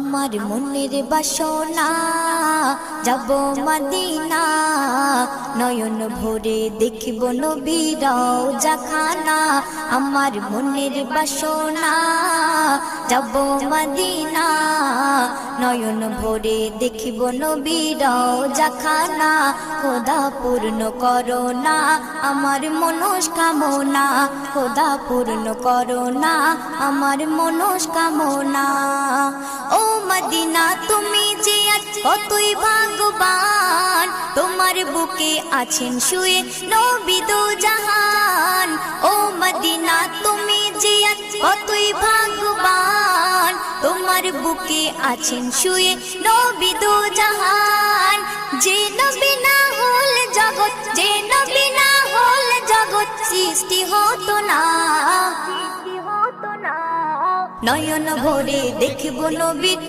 আমার মনের বাসনা যাব মদিনা, নয়ন ভরে দেখব নবীর রওজা খানা। আমার মনের বাসনা যাব মদিনা, নয়ন ভরে দেখব নবীর রওজা খানা। খোদা পূর্ণ করো না আমার মনস্কামনা, খোদা পূর্ণ করো না আমার মনস্কামনা। ও মদিনা তুমি যে আজ কতই ভাগ্যবান, তোমার বুকে আছেন শুয়ে নবী দো জাহান। ও মদিনা তুমি যে আজ কতই ভাগ্যবান, তোমার বুকে আছেন শুয়ে নবী দো জাহান। যে নবী না হল জগৎ, যে নবী না হল জগৎ সৃষ্টি হতো না। নয়ন ভরে দেখব নবী